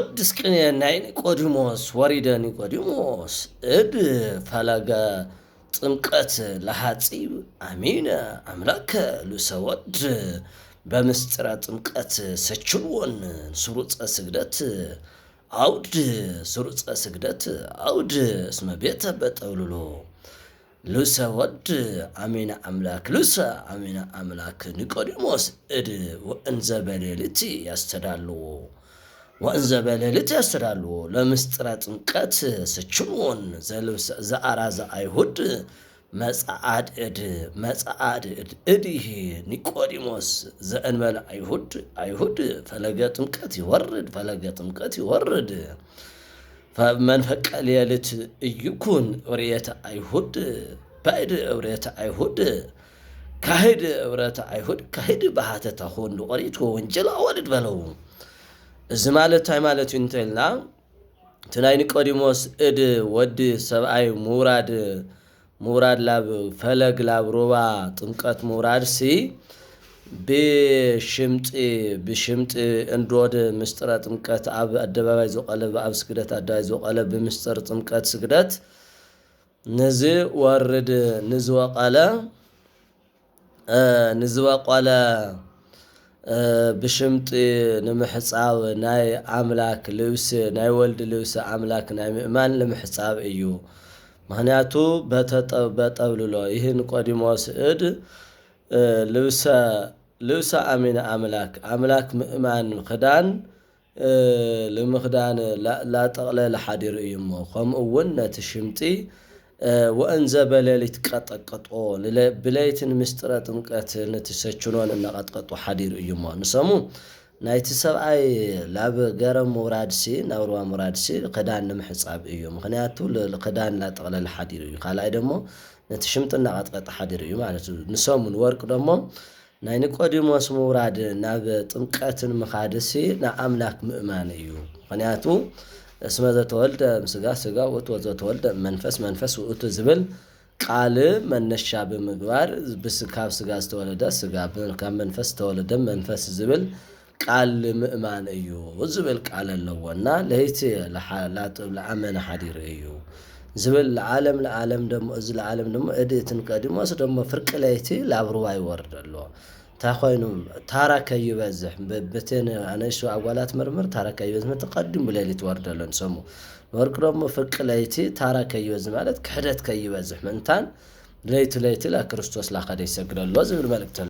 دسكني نيقوديموس وريد نيقوديموس إد فلقى ጥምቀት ለሐጺብ አሚነ አምላከ ለሰወድ በምስጥረ ጥምቀት ሰችልዎን ስሩጸ ስግደት አውድ እስመ ቤተ በጠውልሎ ለሰወድ አሚነ አምላክ ኒቆዲሞስ እድ ወእንዘ በሌሊት ያስተዳሉ ለምስጥረ ጥምቀት ሰችልዎን ዘአራዘ አይሁድ መጻአድ እዲህ ኒቆዲሞስ ዘእንበለ አይሁድ ፈለገ ጥምቀት ይወርድ መንፈቀ ሌሊት እይኩን ኦርየተ አይሁድ ባዕድ ኦርየተ አይሁድ ካሄድ ባህተታ ሆንዱ ኦሪት ወንጀል አወድድ በለው እዚ ማለት ማለት እንተልና ትናይ ኒቆዲሞስ እድ ወድ ሰብአይ ሙራድ ላብ ፈለግ ላብ ሮባ ጥምቀት ሙራድ ሲ ብሽምጥ እንዶድ ምስጥረ ጥምቀት አብ አደባባይ ዘቆለ በአብ ስግደት አዳይ ዘቆለ በምስጥር ጥምቀት ስግደት ነዚ ወርድ ንዝወቀለ ብሽምጥ ንምሕጻብ ናይ አምላክ ልብስ ናይ ወልድ ልብስ አምላክ ናይ ምእማን ንምሕጻብ እዩ ምክንያቱ በጠብልሎ ይህ ኒቆዲሞስ እድ ልብሰ አሚነ አምላክ ምእማን ክዳን ለምኽዳን ላጠቅለለ ሓዲር እዩሞ ከምኡውን ነቲ ሽምጢ ወእንዘ በሌሊት ቀጠቀጦ ብለይትን ምስጥረ ጥምቀት ንትሰችሎን እናቀጥቀጡ ሓዲር እዩሞ ንሰሙ ናይቲ ሰብአይ ላብ ገረም ሙራድሲ ናብርዋ ሙራድሲ ክዳን ንምሕጻብ እዩ ምክንያቱ ለክዳን ላጠቅለለ ሓዲር እዩ ካልኣይ ደሞ ነቲ ሽምጢ እናቀጥቀጠ ሓዲር እዩ ማለት እዩ ንሰሙን ወርቅ ደሞ ናይ ኒቆዲሞስ ሙራድ ናብ ጥምቀትን ምኻድሲ ንአምላክ ምእማን እዩ ምክንያቱ እስመ ዘተወልደ ስጋ ውእቱ ዘተወልደ መንፈስ ውእቱ ዝብል ቃል መነሻ ብምግባር ካብ ስጋ ዝተወለደ ስጋ ካብ መንፈስ ዝተወለደ መንፈስ ዝብል ቃል ምእማን እዩ ዝብል ቃል ኣለዎና ለይቲ ለአመነ ሓዲር እዩ ዝብል ለዓለም ደሞ እዚ ለዓለም ደሞ እድትን ኒቆዲሞስ ደሞ ፍርቂ ለይቲ ላብሩባ ይወርድ ኣሎ ታኾይኑ ታራ ከይበዝሕ በተን ኣነሱ ኣጓላት መርምር ታራ ከይበዝሕ ተቀድም ብለሊት ወርድ ኣሎ ንሰሙ ወርቅ ደሞ ፍርቂ ለይቲ ታራ ከይበዝሕ ማለት ክሕደት ከይበዝሕ ምንታን ለይቲ ለክርስቶስ ላኸደ ይሰግድ ኣሎ ዝብል መልእክት